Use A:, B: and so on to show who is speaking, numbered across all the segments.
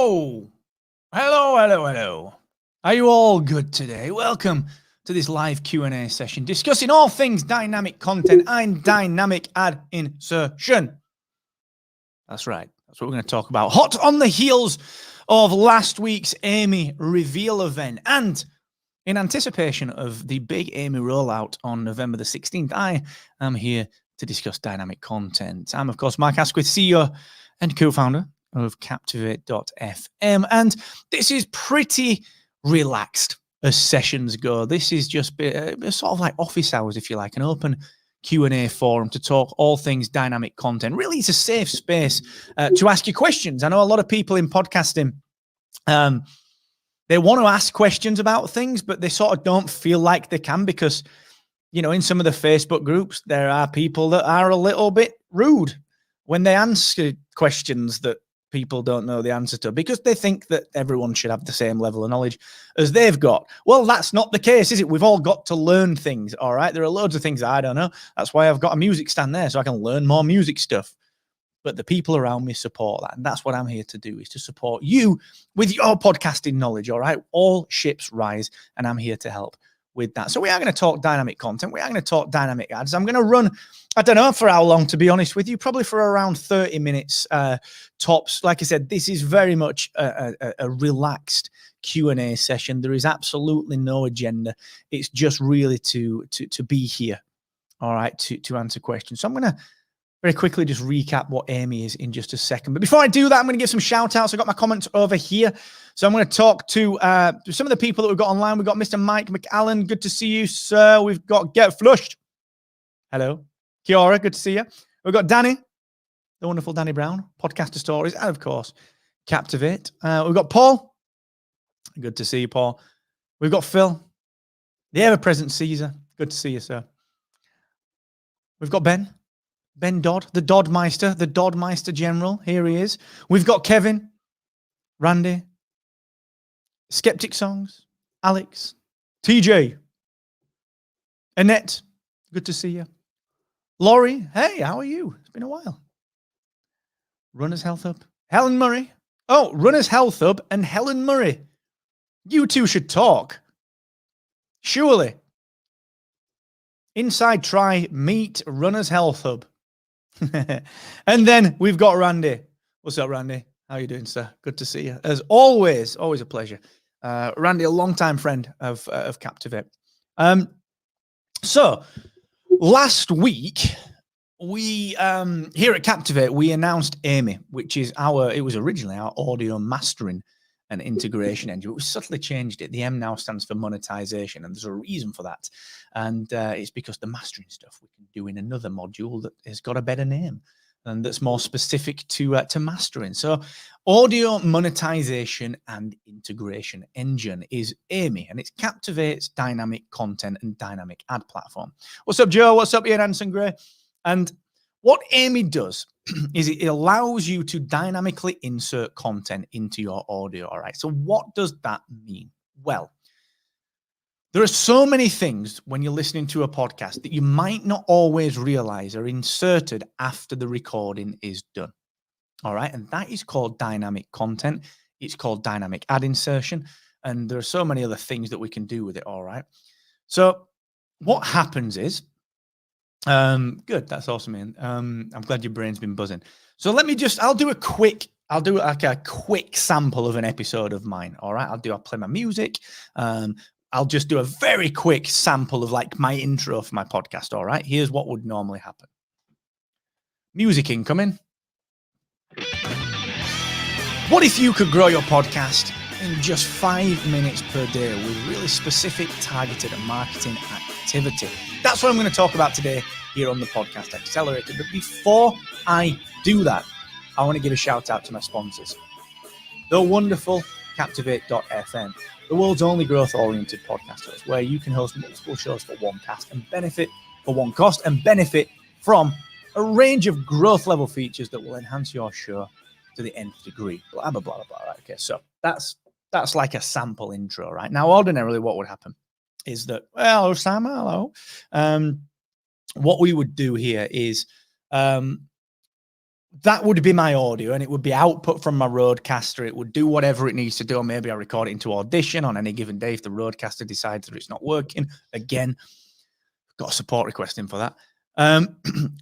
A: Hello. Hello. Are you all good today? Welcome to this live Q&A session discussing all things dynamic content and dynamic ad insertion. That's right. That's what we're going to talk about. Hot on the heels of last week's AMIE reveal event and in anticipation of the big AMIE rollout on November the 16th, I am here to discuss dynamic content. I'm, of course, Mark Asquith, CEO and co-founder of Captivate.fm. And this is pretty relaxed as sessions go. This is just a sort of like office hours, if you like, an open Q&A forum to talk all things dynamic content. Really, it's a safe space to ask you questions. I know a lot of people in podcasting, they want to ask questions about things, but they sort of don't feel like they can because, you know, in some of the Facebook groups, there are people that are a little bit rude when they answer questions that people don't know the answer to because they think that everyone should have the same level of knowledge as they've got. Well, that's not the case, is it? We've all got to learn things, all right? There are loads of things I don't know. That's why I've got a music stand there so I can learn more music stuff. But the people around me support that. And that's what I'm here to do, is to support you with your podcasting knowledge, all right? All ships rise, and I'm here to help with that. So we are going to talk dynamic content. We are going to talk dynamic ads. I'm going to run, I don't know for how long, to be honest with you, probably for around 30 minutes tops. Like I said, this is very much a relaxed Q&A session. There is absolutely no agenda. It's just really to be here, all right, to answer questions. So I'm going to very quickly just recap what AMIE is in just a second. But before I do that, I'm going to give some shout outs. I've got my comments over here. So I'm going to talk to some of the people that we've got online. We've got Mr. Mike McAllen. Good to see you, sir. We've got Get Flushed. Hello. Kiora, good to see you. We've got Danny, the wonderful Danny Brown, Podcaster Stories, and of course, Captivate. We've got Paul. Good to see you, Paul. We've got Phil, the ever-present Caesar. Good to see you, sir. We've got Ben Dodd, the Doddmeister, the Doddmeister General. Here he is. We've got Kevin, Randy, Skeptic Songs, Alex, TJ, Annette. Good to see you. Laurie, hey, how are you? It's been a while. Runners Health Hub, Helen Murray. Oh, Runners Health Hub and Helen Murray. You two should talk. Surely. Inside Try meet Runners Health Hub. And then we've got Randy. What's up, Randy? How are you doing, sir? Good to see you. As always a pleasure. Randy, a longtime friend of Captivate. So last week, we here at Captivate, we announced AMIE, which is it was originally our audio mastering and integration engine. We subtly changed it. The M now stands for monetization, and there's a reason for that. And it's because the mastering stuff we can do in another module that has got a better name and that's more specific to mastering. So audio monetization and integration engine is AMIE, and it's Captivate's dynamic content and dynamic ad platform. What's up, Joe? What's up, Ian Anderson Gray? And what AMIE does is it allows you to dynamically insert content into your audio. All right. So what does that mean? Well, there are so many things when you're listening to a podcast that you might not always realize are inserted after the recording is done. All right. And that is called dynamic content. It's called dynamic ad insertion. And there are so many other things that we can do with it. All right. So what happens is, good. That's awesome, man. I'm glad your brain's been buzzing. So I'll do like a quick sample of an episode of mine. All right. I'll play my music. I'll just do a very quick sample of like my intro for my podcast. All right. Here's what would normally happen. Music incoming. What if you could grow your podcast in just 5 minutes per day with really specific targeted marketing activity? That's what I'm going to talk about today here on the Podcast Accelerator. But before I do that, I want to give a shout out to my sponsors. The wonderful Captivate.fm, the world's only growth-oriented podcast host, where you can host multiple shows for one cost and benefit from a range of growth level features that will enhance your show to the nth degree. Blah, blah, blah, blah, blah. Right, okay, so that's like a sample intro, right? Now, ordinarily, what would happen is that, well, Sam, hello. What we would do here is that would be my audio, and it would be output from my roadcaster. It would do whatever it needs to do. Or maybe I record it into Audition on any given day if the roadcaster decides that it's not working. Again, got a support request in for that.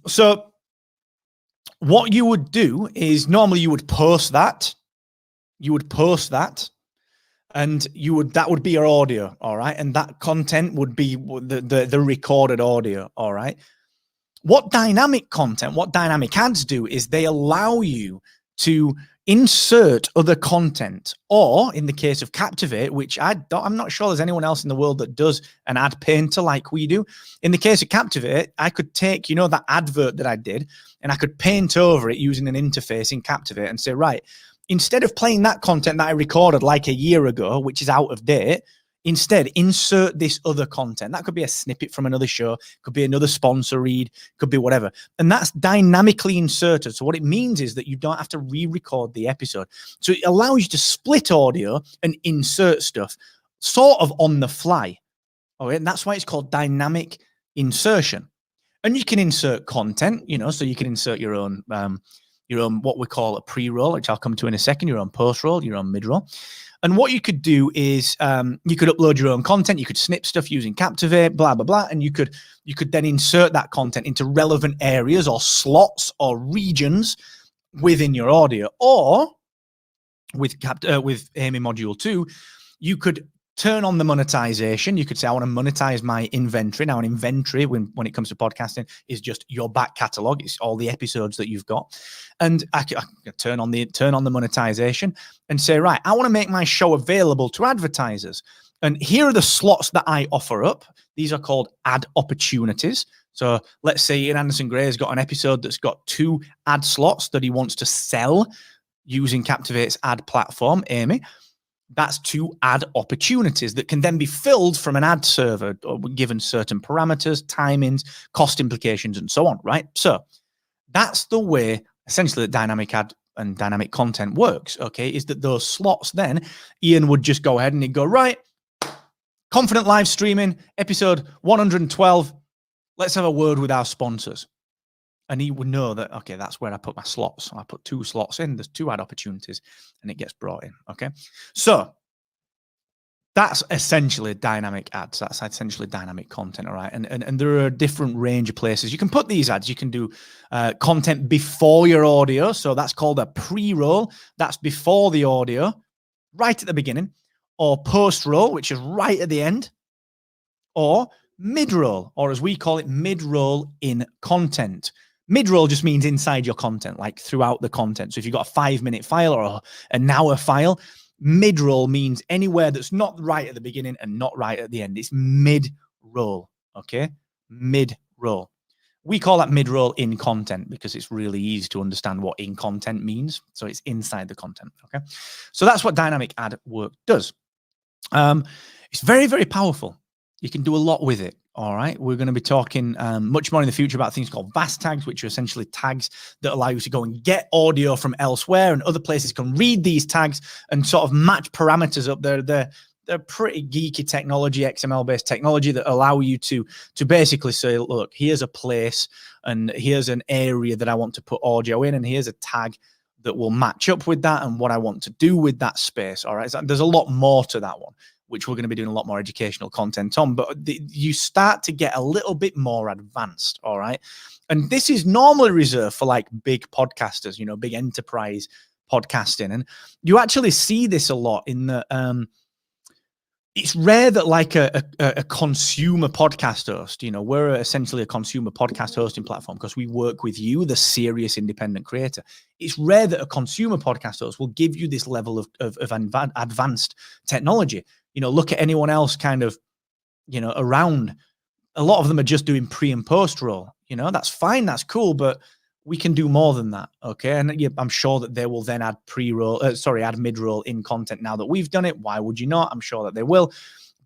A: So what you would do is normally you would post that. You would post that, and that would be your audio, all right? And that content would be the recorded audio, all right? What dynamic ads do is they allow you to insert other content, or in the case of Captivate, which I'm not sure there's anyone else in the world that does an ad painter like we do. In the case of Captivate, I could take, that advert that I did, and I could paint over it using an interface in Captivate and say, right, instead of playing that content that I recorded like a year ago, which is out of date, instead insert this other content. That could be a snippet from another show, could be another sponsor read, could be whatever. And that's dynamically inserted. So what it means is that you don't have to re-record the episode. So it allows you to split audio and insert stuff sort of on the fly. All right, and that's why it's called dynamic insertion. And you can insert content, so you can insert your own what we call a pre-roll, which I'll come to in a second, your own post-roll, your own mid-roll. And what you could do is you could upload your own content, you could snip stuff using Captivate, blah, blah, blah, and you could then insert that content into relevant areas or slots or regions within your audio. Or with AMIE Module 2, you could turn on the monetization. You could say, I want to monetize my inventory. Now, an inventory, when it comes to podcasting, is just your back catalog. It's all the episodes that you've got. And I can turn on the monetization and say, right, I want to make my show available to advertisers. And here are the slots that I offer up. These are called ad opportunities. So let's say Ian Anderson Gray has got an episode that's got 2 ad slots that he wants to sell using Captivate's ad platform, AMIE. That's 2 ad opportunities that can then be filled from an ad server given certain parameters, timings, cost implications, and so on, right? So that's the way essentially the dynamic ad and dynamic content works, okay, is that those slots then, Ian would just go ahead and he'd go, right, Confident Live Streaming, episode 112, let's have a word with our sponsors. And he would know that, okay, that's where I put my slots. So I put 2 slots in, there's 2 ad opportunities, and it gets brought in, okay? So that's essentially dynamic ads. That's essentially dynamic content, all right? And there are a different range of places you can put these ads. You can do content before your audio. So that's called a pre-roll. That's before the audio, right at the beginning. Or post-roll, which is right at the end. Or mid-roll, or as we call it, mid-roll in content. Mid-roll just means inside your content, like throughout the content. So if you've got a 5-minute file or an hour file, mid-roll means anywhere that's not right at the beginning and not right at the end. It's mid-roll, okay? Mid-roll. We call that mid-roll in content because it's really easy to understand what in content means. So it's inside the content, okay? So that's what dynamic ad work does. It's very, very powerful. You can do a lot with it. All right. We're going to be talking much more in the future about things called VAST tags, which are essentially tags that allow you to go and get audio from elsewhere, and other places can read these tags and sort of match parameters up there. They're pretty geeky technology, XML-based technology that allow you to basically say, look, here's a place and here's an area that I want to put audio in, and here's a tag that will match up with that and what I want to do with that space. All right. So there's a lot more to that one, which we're going to be doing a lot more educational content on, but you start to get a little bit more advanced, all right? And this is normally reserved for like big podcasters, big enterprise podcasting. And you actually see this a lot in the, it's rare that like a consumer podcast host, we're essentially a consumer podcast hosting platform because we work with you, the serious independent creator. It's rare that a consumer podcast host will give you this level of advanced technology. Look at anyone else kind of, around. A lot of them are just doing pre and post roll. That's fine. That's cool. But we can do more than that. Okay. And I'm sure that they will then add add mid-roll in content now that we've done it. Why would you not? I'm sure that they will.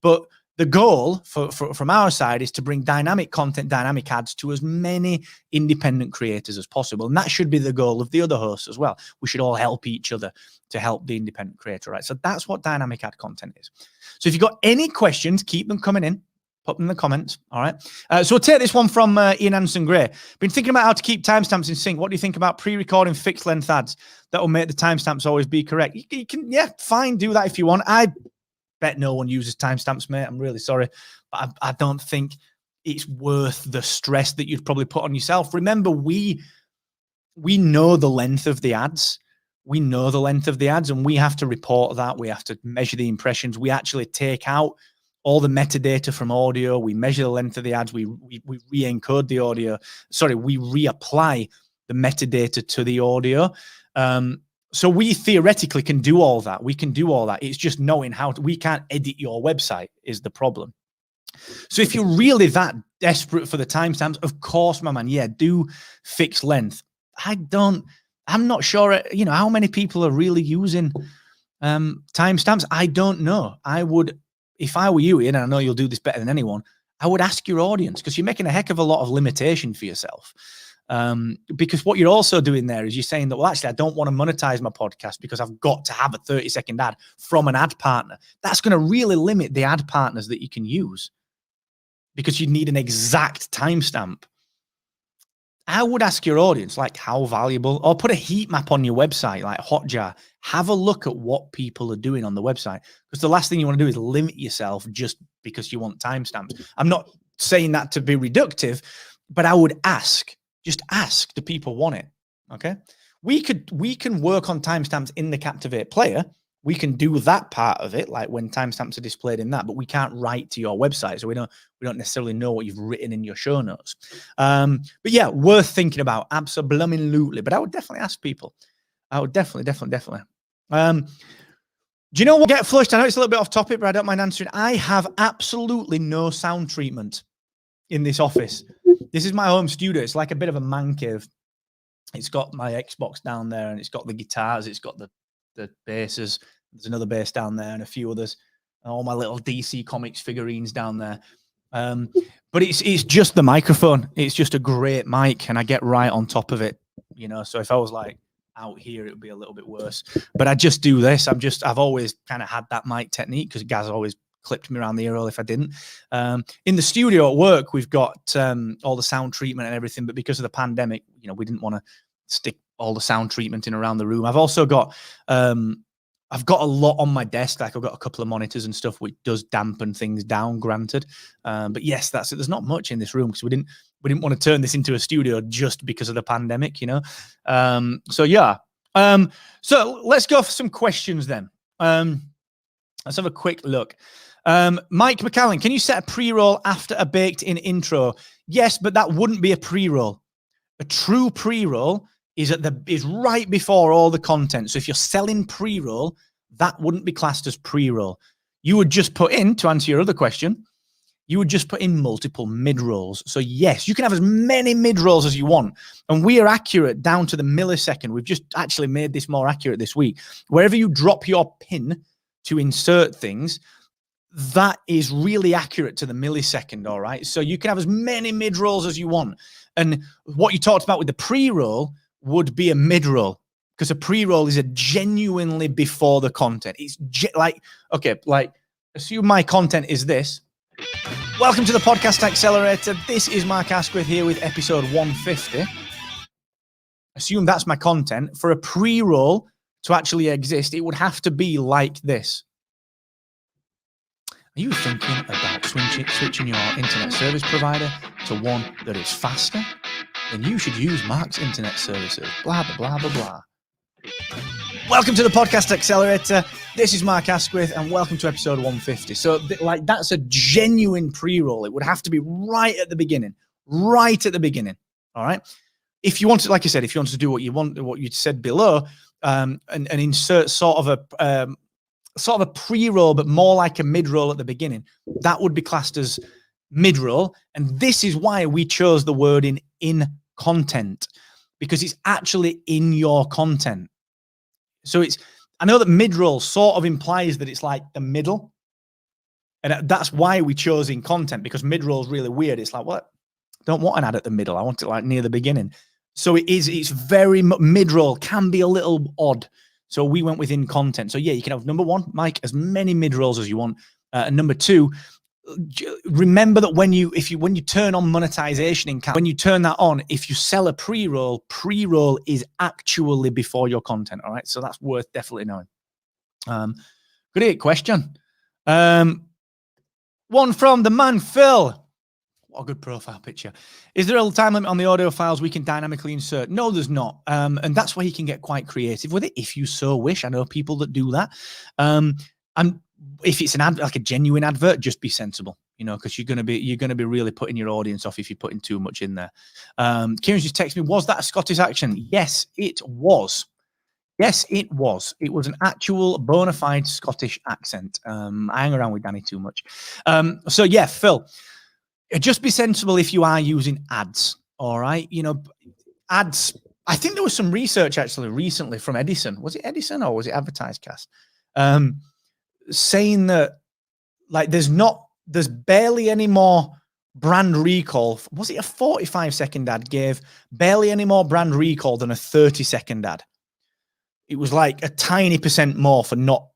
A: But the goal from our side is to bring dynamic content, dynamic ads to as many independent creators as possible. And that should be the goal of the other hosts as well. We should all help each other to help the independent creator, right? So that's what dynamic ad content is. So if you've got any questions, keep them coming in. Put them in the comments. All right. So we'll take this one from Ian Anderson Gray. Been thinking about how to keep timestamps in sync. What do you think about pre-recording fixed length ads that will make the timestamps always be correct? You can, yeah, fine, do that if you want. I bet no one uses timestamps, mate. I'm really sorry, but I don't think it's worth the stress that you'd probably put on yourself. Remember, we know the length of the ads. We know the length of the ads, and we have to report that. We have to measure the impressions. We actually take out all the metadata from audio. We measure the length of the ads. We re-encode the audio. Sorry, we reapply the metadata to the audio. So we theoretically can do all that. We can do all that. It's just knowing how to. We can't edit your website is the problem. So if you're really that desperate for the timestamps, of course, my man, yeah, do fixed length. I'm not sure, you know, how many people are really using timestamps. I don't know. I would, if I were you, Ian, and I know you'll do this better than anyone, I would ask your audience, because you're making a heck of a lot of limitation for yourself. Because what you're also doing there is you're saying that, well, actually, I don't want to monetize my podcast because I've got to have a 30-second ad from an ad partner. That's going to really limit the ad partners that you can use, because you need an exact timestamp. I would ask your audience, like, how valuable, or put a heat map on your website, like Hotjar. Have a look at what people are doing on the website, because the last thing you want to do is limit yourself just because you want timestamps. I'm not saying that to be reductive, but I would ask, just ask, do people want it? Okay. We can work on timestamps in the Captivate player. We can do that part of it, like when timestamps are displayed in that, but we can't write to your website. So we don't necessarily know what you've written in your show notes. But yeah, worth thinking about. Absolutely. But I would definitely ask people. I would definitely. Do you know what? Get flushed. I know it's a little bit off topic, but I don't mind answering. I have absolutely no sound treatment in this office. This is my home studio. It's like a bit of a man cave. It's got my Xbox down there, and it's got the guitars. It's got the basses. There's another bass down there and a few others, and all my little DC Comics figurines down there. But it's just the microphone. It's just a great mic, and I get right on top of it, you know. So if I was like out here, it would be a little bit worse. But I just do this. I've always kind of had that mic technique, because Gaz always clipped me around the ear hole if I didn't. In the studio at work, we've got all the sound treatment and everything, but because of the pandemic, you know, we didn't want to stick all the sound treatment in around the room. I've also got I've got a lot on my desk. Like, I've got a couple of monitors and stuff, which does dampen things down, granted. But yes, that's it. There's not much in this room, because we didn't want to turn this into a studio just because of the pandemic, you know. So yeah. So let's go for some questions then. Let's have a quick look. Mike McCallan, can you set a pre-roll after a baked-in intro? Yes, but that wouldn't be a pre-roll. A true pre-roll is right before all the content. So if you're selling pre-roll, that wouldn't be classed as pre-roll. You would just put in, to answer your other question, you would just put in multiple mid-rolls. So yes, you can have as many mid-rolls as you want. And we are accurate down to the millisecond. We've just actually made this more accurate this week. Wherever you drop your pin to insert things, that is really accurate to the millisecond, all right? So you can have as many mid-rolls as you want. And what you talked about with the pre-roll would be a mid-roll, because a pre-roll is a genuinely before the content. It's like, okay, like, assume my content is this. Welcome to the Podcast Accelerator. This is Mark Asquith here with episode 150. Assume that's my content. For a pre-roll to actually exist, it would have to be like this. Are you thinking about switching your internet service provider to one that is faster? Then you should use Mark's internet services. Blah, blah, blah, blah, blah. Welcome to the Podcast Accelerator. This is Mark Asquith, and welcome to episode 150. So, like, that's a genuine pre-roll. It would have to be right at the beginning. Right at the beginning. All right? If you want to, like I said, if you want to do what you want, what you said below, and insert sort of a pre-roll, but more like a mid-roll at the beginning, that would be classed as mid-roll. And this is why we chose the word in content, because it's actually in your content. So I know that mid-roll sort of implies that it's like the middle. And that's why we chose in content, because mid-roll is really weird. It's like, what? I don't want an ad at the middle. I want it like near the beginning. So it's very, mid-roll can be a little odd. So we went within content. So yeah, you can have, number one, Mike, as many mid-rolls as you want. And number two, remember that when you turn on monetization when you turn that on, if you sell a pre-roll is actually before your content. All right, so that's worth definitely knowing. Great question. One from the man Phil. What a good profile picture. Is there a time limit on the audio files we can dynamically insert? No, there's not. And that's where you can get quite creative with it if you so wish. I know people that do that. And if it's an ad, like a genuine advert, just be sensible, because you're gonna be really putting your audience off if you're putting too much in there. Kieran just texted me, was that a Scottish accent? Yes, it was. Yes, it was. It was an actual bona fide Scottish accent. I hang around with Danny too much. So yeah, Phil, just be sensible if you are using ads. All right, ads. I think there was some research actually recently from Edison. Was it Edison or was it AdvertiseCast? Saying that like there's barely any more brand recall. Was it a 45-second ad gave barely any more brand recall than a 30-second ad? It was like a tiny percent more for not,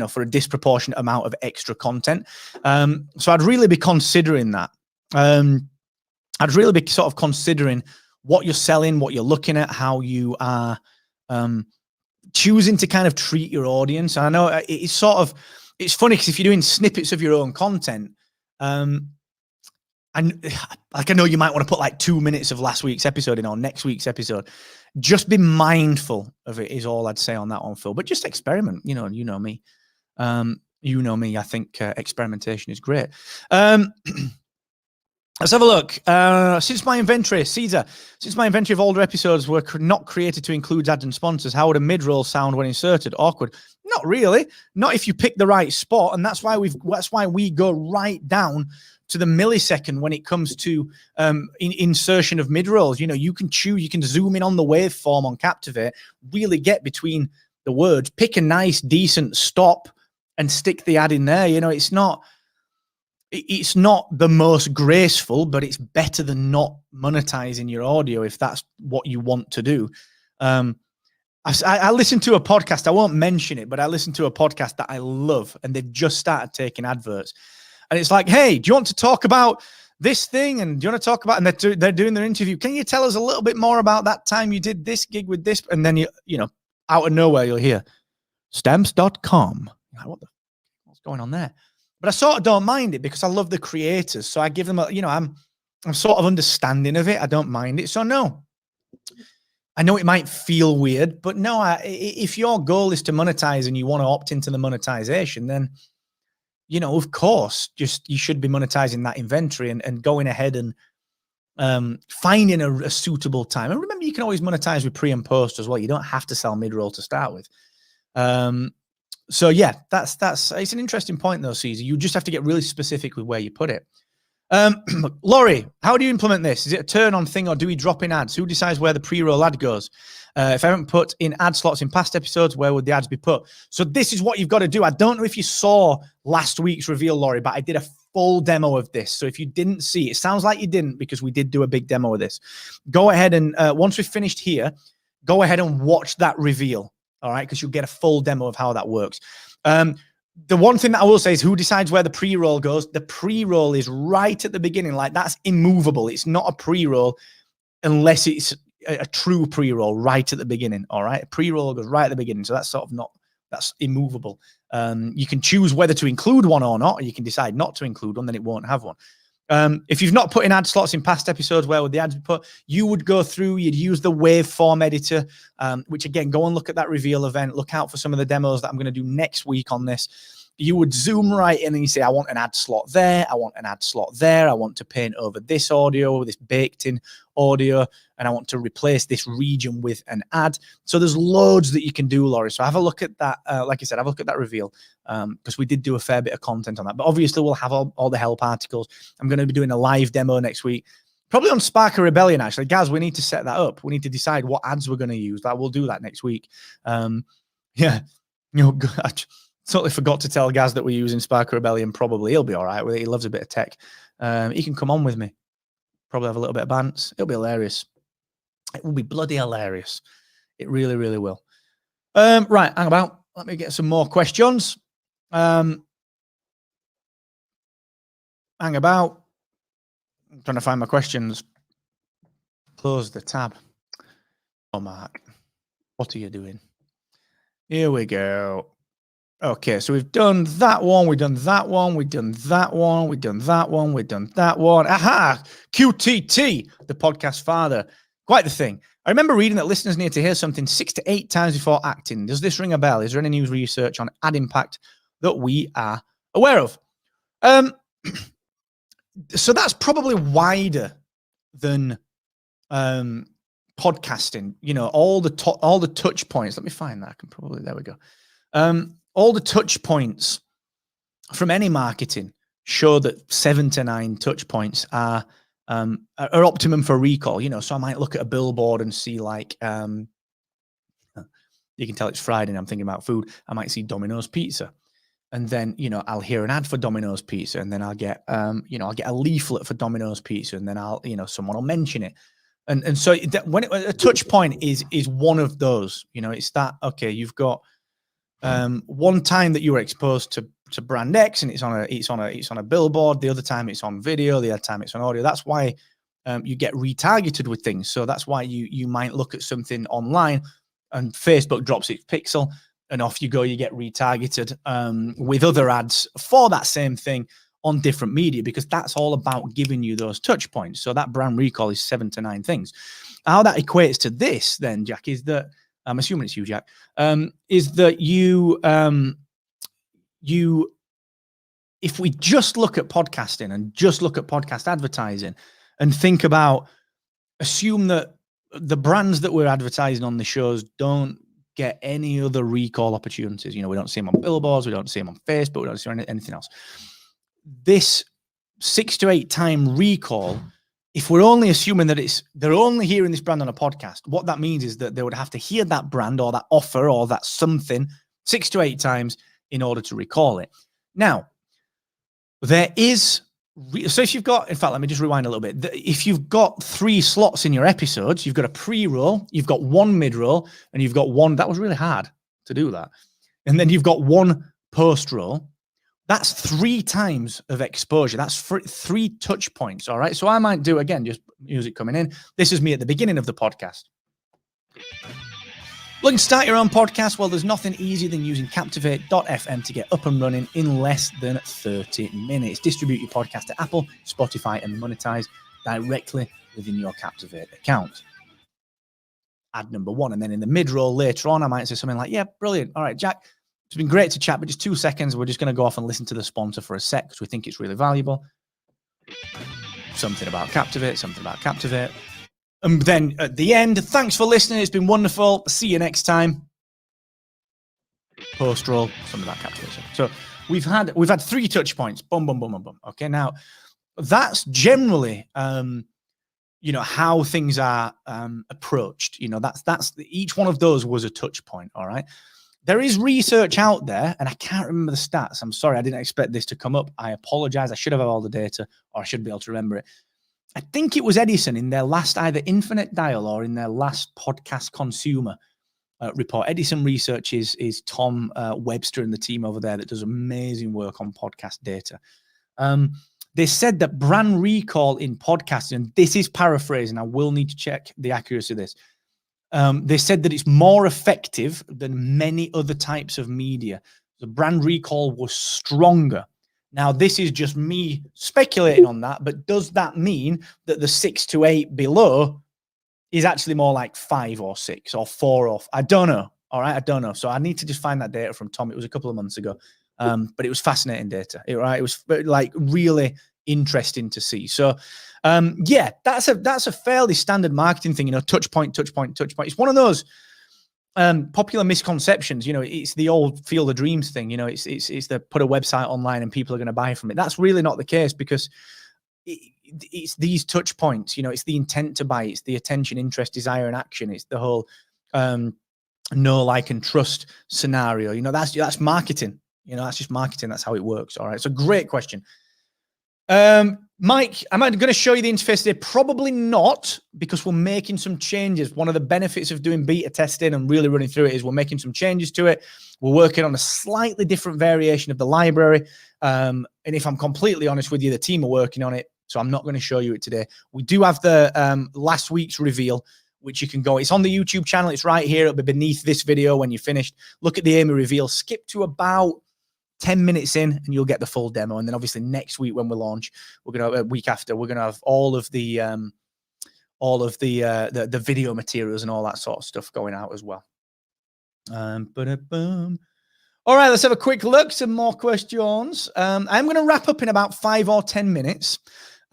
A: for a disproportionate amount of extra content. So I'd really be considering that. I'd really be sort of considering what you're selling, what you're looking at, how you are choosing to kind of treat your audience. And I know it's funny because if you're doing snippets of your own content, and like I know you might want to put like 2 minutes of last week's episode in or next week's episode. Just be mindful of it is all I'd say on that one, Phil. But just experiment. You know me. I think experimentation is great. Let's have a look. Since my inventory of older episodes were not created to include ads and sponsors, how would a mid-roll sound when inserted? Awkward. Not really. Not if you pick the right spot, and that's why we go right down to the millisecond when it comes to insertion of mid-rolls. You can choose, you can zoom in on the waveform on Captivate, really get between the words, pick a nice, decent stop, and stick the ad in there. It's not the most graceful, but it's better than not monetizing your audio if that's what you want to do. I listened to a podcast, I won't mention it, but I listened to a podcast that I love, and they've just started taking adverts. And it's like, hey, do you want to talk about this thing? And do you want to talk about, and they're doing their interview. Can you tell us a little bit more about that time you did this gig with this? And then, out of nowhere, you'll hear stamps.com. What's going on there? But I sort of don't mind it because I love the creators. So I give them I'm sort of understanding of it. I don't mind it. So no, I know it might feel weird, but no, if your goal is to monetize and you want to opt into the monetization, then, of course, you should be monetizing that inventory and going ahead and finding a suitable time. And remember, you can always monetize with pre and post as well. You don't have to sell mid-roll to start with. So yeah, that's it's an interesting point though, Caesar. You just have to get really specific with where you put it. Laurie, how do you implement this? Is it a turn on thing or do we drop in ads? Who decides where the pre-roll ad goes? If I haven't put in ad slots in past episodes, where would the ads be put? So this is what you've got to do. I don't know if you saw last week's reveal, Laurie, but I did a full demo of this. So if you didn't see it, sounds like you didn't because we did do a big demo of this. Go ahead and once we've finished here, go ahead and watch that reveal. All right, because you'll get a full demo of how that works. The one thing that I will say is who decides where the pre-roll goes? The pre-roll is right at the beginning. Like that's immovable. It's not a pre-roll unless it's a true pre-roll right at the beginning. All right. A pre-roll goes right at the beginning. So that's that's immovable. You can choose whether to include one or not, or you can decide not to include one, then it won't have one. If you've not put in ad slots in past episodes, where would the ads be put? You would go through, you'd use the waveform editor, which again, go and look at that reveal event. Look out for some of the demos that I'm going to do next week on this. You would zoom right in and you say, I want an ad slot there. I want an ad slot there. I want to paint over this audio, this baked in audio, and I want to replace this region with an ad. So there's loads that you can do, Laurie. So have a look at that. Like I said, have a look at that reveal because we did do a fair bit of content on that. But obviously, we'll have all the help articles. I'm going to be doing a live demo next week, probably on Spark of Rebellion, actually. Guys, we need to set that up. We need to decide what ads we're going to use. We'll do that next week. Yeah. I totally forgot to tell Gaz that we're using Spark of Rebellion. Probably he'll be all right with it. He loves a bit of tech. He can come on with me. Probably have a little bit of bants. It'll be hilarious. It will be bloody hilarious. It really, really will. Right, hang about. Let me get some more questions. hang about. I'm trying to find my questions. Close the tab. Oh, Mark, what are you doing? Here we go. Okay, so we've done that one, we've done that one, we've done that one, we've done that one, we've done that one. Aha! QTT, the podcast father. Quite the thing. I remember reading that listeners need to hear something 6 to 8 times before acting. Does this ring a bell? Is there any news research on ad impact that we are aware of? So that's probably wider than podcasting. You know, all the touch points. Let me find that. I can probably, there we go. All the touch points from any marketing show that 7 to 9 touch points are optimum for recall. You know, so I might look at a billboard and see like, you can tell it's Friday and I'm thinking about food. I might see Domino's Pizza. And then, you know, I'll hear an ad for Domino's Pizza, and then I'll get, you know, I'll get a leaflet for Domino's Pizza, and then I'll, you know, someone will mention it. And so that when a touch point is one of those, you know, it's that, okay, you've got one time that you were exposed to brand X and it's on a billboard. The other time it's on video. The other time it's on audio. That's why you get retargeted with things. So that's why you might look at something online and Facebook drops its pixel and off you go. You get retargeted with other ads for that same thing on different media, because that's all about giving you those touch points. So that brand recall is 7 to 9 things. How that equates to this then, Jack, is that I'm assuming it's you, Jack, is that you, if we just look at podcasting and just look at podcast advertising and think about, assume that the brands that we're advertising on the shows don't get any other recall opportunities. You know, we don't see them on billboards, we don't see them on Facebook, we don't see anything else. This 6 to 8 time recall, if we're only assuming that they're only hearing this brand on a podcast, what that means is that they would have to hear that brand or that offer or that something 6 to 8 times in order to recall it. Now, there is, so if you've got, in fact, let me just rewind a little bit. If you've got 3 slots in your episodes, you've got a pre-roll, you've got 1 mid-roll, and you've got 1, that was really hard to do that. And then you've got 1 post-roll. That's 3 times of exposure. That's 3 touch points. All right. So I might do, again, just music coming in. This is me at the beginning of the podcast. Looking to start your own podcast? Well, there's nothing easier than using Captivate.fm to get up and running in less than 30 minutes. Distribute your podcast to Apple, Spotify, and monetize directly within your Captivate account. Ad number 1. And then in the mid-roll later on, I might say something like, yeah, brilliant. All right, Jack. It's been great to chat, but just 2 seconds. We're just going to go off and listen to the sponsor for a sec because we think it's really valuable. Something about Captivate, something about Captivate. And then at the end, thanks for listening. It's been wonderful. See you next time. Post roll, something about Captivate. So we've had 3 touch points. Boom, boom, boom, boom, boom. Okay, now that's generally you know, how things are approached. You know, that's each one of those was a touch point. All right. There is research out there, and I can't remember the stats. I'm sorry, I didn't expect this to come up. I apologize. I should have all the data, or I should be able to remember it. I think it was Edison in their last either Infinite Dial or in their last podcast consumer report. Edison Research is Tom Webster and the team over there that does amazing work on podcast data. They said that brand recall in podcasting, and this is paraphrasing, I will need to check the accuracy of this. They said that it's more effective than many other types of media. The brand recall was stronger. Now, this is just me speculating on that, but does that mean that the 6 to 8 below is actually more like 5 or 6 or 4 or I don't know. All right, I don't know. So I need to just find that data from Tom. It was a couple of months ago, but it was fascinating data. It was like really interesting to see. So yeah, that's a fairly standard marketing thing, you know, touch point. It's one of those popular misconceptions. You know, it's the old Field of Dreams thing. You know, it's the put a website online and people are going to buy from it. That's really not the case, because it's these touch points. You know, it's the intent to buy. It's the attention, interest, desire, and action. It's the whole know, like, and trust scenario. You know, that's marketing. You know, that's just marketing. That's how it works. All right. So great question. Mike, am I going to show you the interface today? Probably not, because we're making some changes. One of the benefits of doing beta testing and really running through it is we're making some changes to it. We're working on a slightly different variation of the library. And if I'm completely honest with you, the team are working on it, so I'm not going to show you it today. We do have the last week's reveal, which you can go. It's on the YouTube channel. It's right here. It'll be beneath this video when you're finished. Look at the AMIE reveal. Skip to about 10 minutes in and you'll get the full demo. And then obviously next week when we launch, we're going to, a week after, we're going to have all of the video materials and all that sort of stuff going out as well. All right, let's have a quick look. Some more questions. I'm going to wrap up in about 5 or 10 minutes.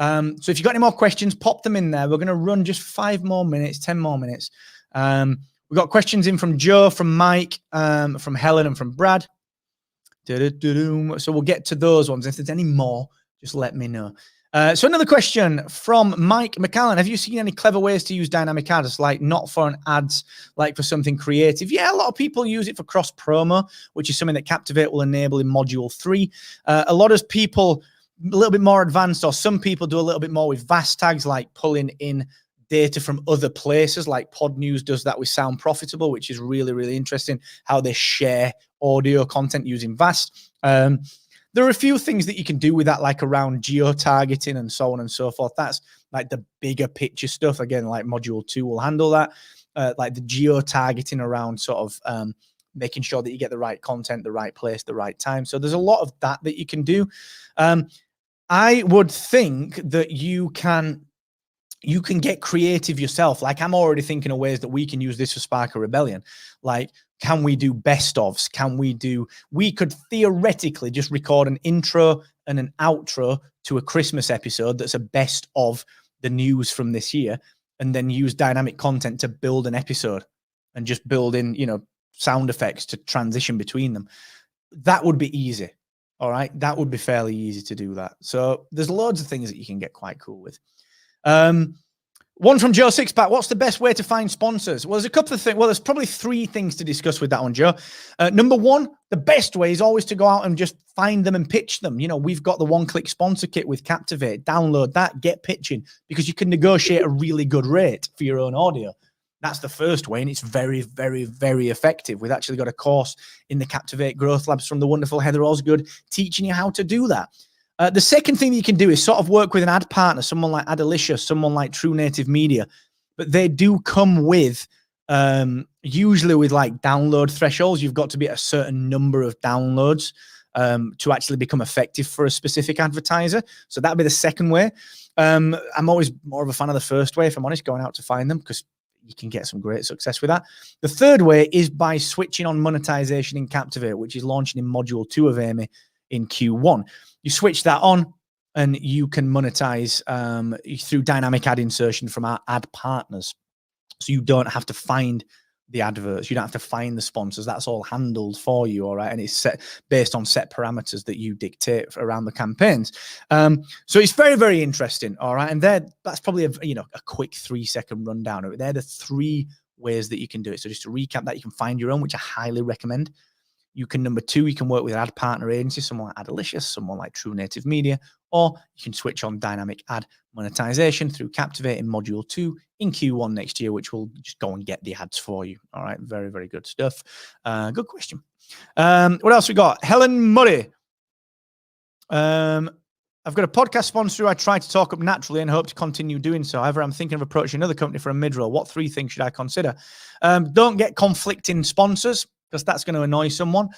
A: So if you've got any more questions, pop them in there. We're going to run just 5 more minutes, 10 more minutes. We've got questions in from Joe, from Mike, from Helen, and from Brad. So we'll get to those ones. If there's any more, just let me know. So another question from Mike McCallan. Have you seen any clever ways to use dynamic ads, like not for an ads, like for something creative? Yeah, a lot of people use it for cross promo, which is something that Captivate will enable in module 3. A lot of people a little bit more advanced, or some people do a little bit more with VAST tags, like pulling in data from other places, like Pod News does that with Sound Profitable, which is really, really interesting, how they share audio content using VAST. There are a few things that you can do with that, like around geo-targeting and so on and so forth. That's like the bigger picture stuff. Again, like module 2 will handle that, like the geo-targeting around sort of making sure that you get the right content, the right place, the right time. So there's a lot of that you can do. I would think that you can get creative yourself. Like, I'm already thinking of ways that we can use this for Spark a Rebellion. Like, can we do best ofs? We could theoretically just record an intro and an outro to a Christmas episode that's a best of the news from this year, and then use dynamic content to build an episode and just build in, sound effects to transition between them. That would be easy. All right. That would be fairly easy to do that. So there's loads of things that you can get quite cool with. One from Joe Sixpack. What's the best way to find sponsors? Well, there's a couple of things. Well, there's probably 3 things to discuss with that one, Joe. Number 1, the best way is always to go out and just find them and pitch them. We've got the one-click sponsor kit with Captivate. Download that, get pitching, because you can negotiate a really good rate for your own audio. That's the first way, and it's very, very, very effective. We've actually got a course in the Captivate Growth Labs from the wonderful Heather Osgood teaching you how to do that. The second thing that you can do is sort of work with an ad partner, someone like Adalicious, someone like True Native Media, but they do come with, usually with like download thresholds. You've got to be at a certain number of downloads to actually become effective for a specific advertiser. So that'd be the second way. I'm always more of a fan of the first way, if I'm honest, going out to find them, because you can get some great success with that. The third way is by switching on monetization in Captivate, which is launching in module 2 of AMIE in Q1. You switch that on and you can monetize through dynamic ad insertion from our ad partners. So you don't have to find the adverts. You don't have to find the sponsors. That's all handled for you, all right? And it's set based on set parameters that you dictate around the campaigns. So it's very, very interesting, all right? And that's probably a quick 3-second rundown of it. They're the 3 ways that you can do it. So just to recap that, you can find your own, which I highly recommend. You can, number 2, you can work with an ad partner agency, someone like Adalicious, someone like True Native Media, or you can switch on dynamic ad monetization through Captivate in module 2 in Q1 next year, which will just go and get the ads for you. All right. Very, very good stuff. Good question. What else we got? Helen Murray. I've got a podcast sponsor who I try to talk up naturally and hope to continue doing so. However, I'm thinking of approaching another company for a mid-roll. What 3 things should I consider? Don't get conflicting sponsors, because that's going to annoy someone.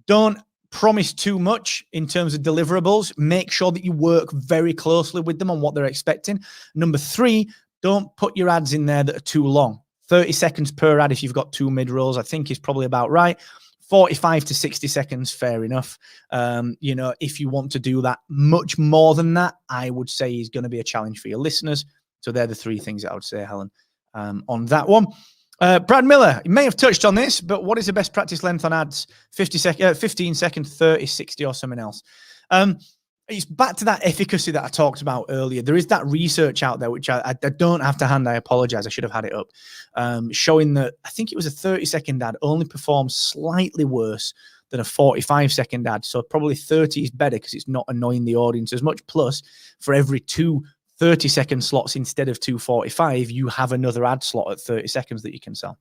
A: Don't promise too much in terms of deliverables. Make sure that you work very closely with them on what they're expecting. Number 3, don't put your ads in there that are too long. 30 seconds per ad if you've got 2 mid-rolls, I think is probably about right. 45 to 60 seconds, fair enough. If you want to do that much more than that, I would say is going to be a challenge for your listeners. So they're the 3 things that I would say, Helen, on that one. Brad Miller, you may have touched on this, but what is the best practice length on ads? 15 seconds, 30, 60, or something else? It's back to that efficacy that I talked about earlier. There is that research out there, which I don't have to hand. I apologize. I should have had it up, showing that I think it was a 30-second ad only performs slightly worse than a 45-second ad. So probably 30 is better because it's not annoying the audience as much. Plus, for every 2 30-second slots instead of 2 45, you have another ad slot at 30 seconds that you can sell.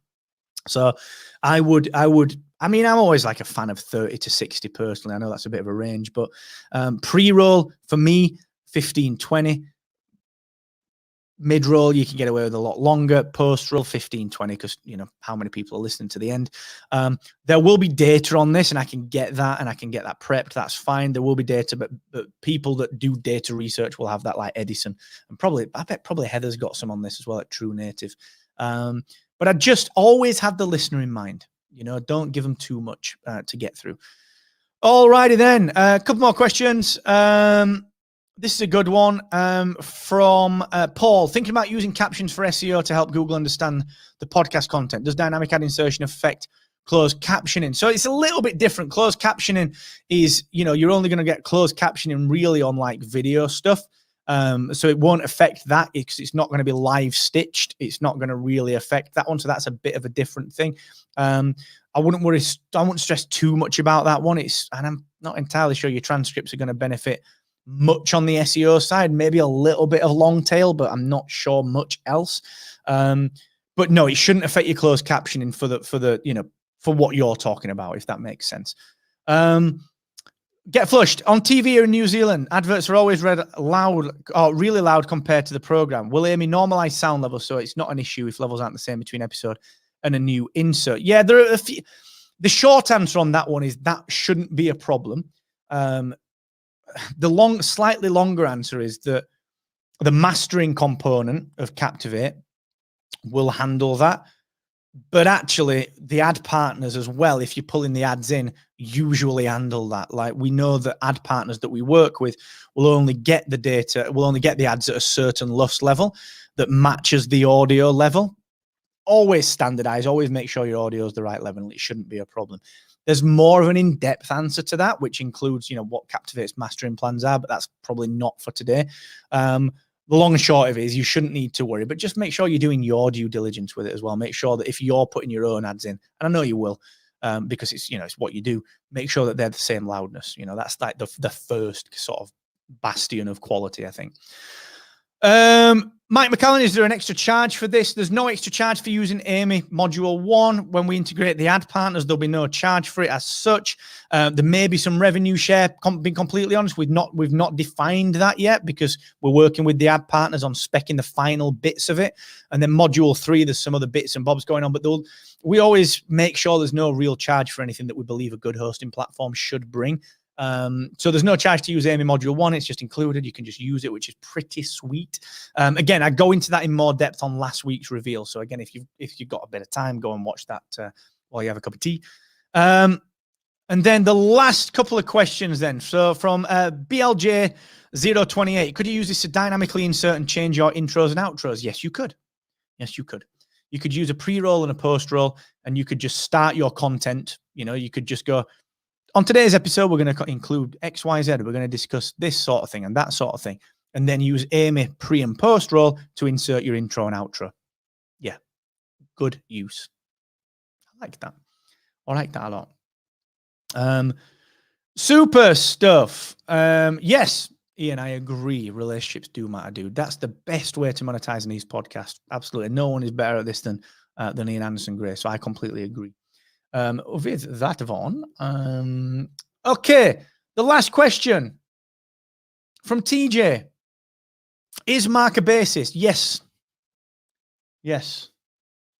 A: So I mean, I'm always like a fan of 30 to 60 personally. I know that's a bit of a range, but pre-roll for me, 15, 20. Mid-roll, you can get away with a lot longer. Post-roll, 15, 20, because, you know, how many people are listening to the end. There will be data on this, and I can get that, and I can get that prepped. That's fine. There will be data, but people that do data research will have that, like Edison. And I bet probably Heather's got some on this as well at True Native. But I just always have the listener in mind. You know, don't give them too much to get through. All righty then. A couple more questions. This is a good one from Paul. Thinking about using captions for SEO to help Google understand the podcast content. Does dynamic ad insertion affect closed captioning? So it's a little bit different. Closed captioning is, you know, you're only going to get closed captioning really on like video stuff. So it won't affect that because it's not going to be live stitched. It's not going to really affect that one. So that's a bit of a different thing. I wouldn't stress too much about that one. And I'm not entirely sure your transcripts are going to benefit much on the SEO side, maybe a little bit of long tail, but I'm not sure much else. But no, it shouldn't affect your closed captioning for the you know, for what you're talking about, if that makes sense. Get flushed on TV here in New Zealand. Adverts are always read loud or really loud compared to the program. Will AMIE normalize sound levels so it's not an issue if levels aren't the same between episode and a new insert? Yeah, there are a few. The short answer on that one is that shouldn't be a problem. The slightly longer answer is that the mastering component of Captivate will handle that. But actually, the ad partners as well, if you're pulling the ads in, usually handle that. Like, we know that ad partners that we work with will only get the data, will only get the ads at a certain loss level that matches the audio level. Always standardize, always make sure your audio is the right level. It shouldn't be a problem. There's more of an in-depth answer to that, which includes, you know, what Captivate's mastering plans are, but that's probably not for today. The long and short of it is you shouldn't need to worry, but just make sure you're doing your due diligence with it as well. Make sure that if you're putting your own ads in, and I know you will, because it's, you know, it's what you do, make sure that they're the same loudness. You know, that's like the first sort of bastion of quality, I think. Mike McCallan, is there an extra charge for this? There's no extra charge for using AMIE Module 1. When we integrate the ad partners, there'll be no charge for it as such. There may be some revenue share. Being completely honest, we've not defined that yet because we're working with the ad partners on speccing the final bits of it. And then Module 3, there's some other bits and bobs going on, but we always make sure there's no real charge for anything that we believe a good hosting platform should bring. So there's no charge to use AMIE Module 1. It's just included. You can just use it, which is pretty sweet. Again, I go into that in more depth on last week's reveal. So again, if you've got a bit of time, go and watch that while you have a cup of tea. And then the last couple of questions then. So from BLJ028, could you use this to dynamically insert and change your intros and outros? Yes, you could. Yes, you could. You could use a pre-roll and a post-roll, and you could just start your content. You know, you could just go, on today's episode, we're going to include X, Y, Z. We're going to discuss this sort of thing and that sort of thing. And then use AMIE pre and post roll to insert your intro and outro. Yeah, good use. I like that. I like that a lot. Super stuff. Yes, Ian, I agree. Relationships do matter, dude. That's the best way to monetize these podcasts. Absolutely. No one is better at this than Ian Anderson Gray. So I completely agree. With that, Vaughn. Okay, the last question from TJ. Is Mark a bassist? Yes. Yes.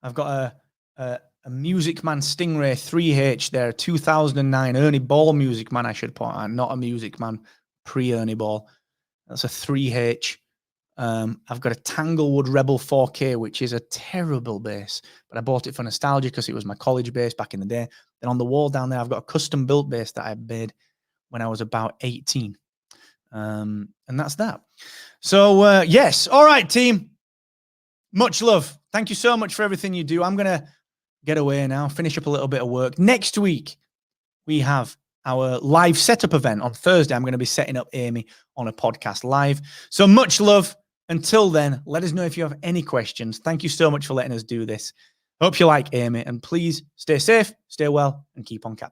A: I've got a Music Man Stingray 3H there, 2009 Ernie Ball Music Man, I should point out, not a Music Man pre-Ernie Ball. That's a 3H. I've got a Tanglewood Rebel 4K, which is a terrible bass, but I bought it for nostalgia because it was my college bass back in the day. Then on the wall down there, I've got a custom built bass that I made when I was about 18. And that's that. So, yes. All right, team. Much love. Thank you so much for everything you do. I'm going to get away now, finish up a little bit of work. Next week, we have our live setup event on Thursday. I'm going to be setting up AMIE on a podcast live. So much love. Until then, let us know if you have any questions. Thank you so much for letting us do this. Hope you like AMIE, and please stay safe, stay well, and keep on cap.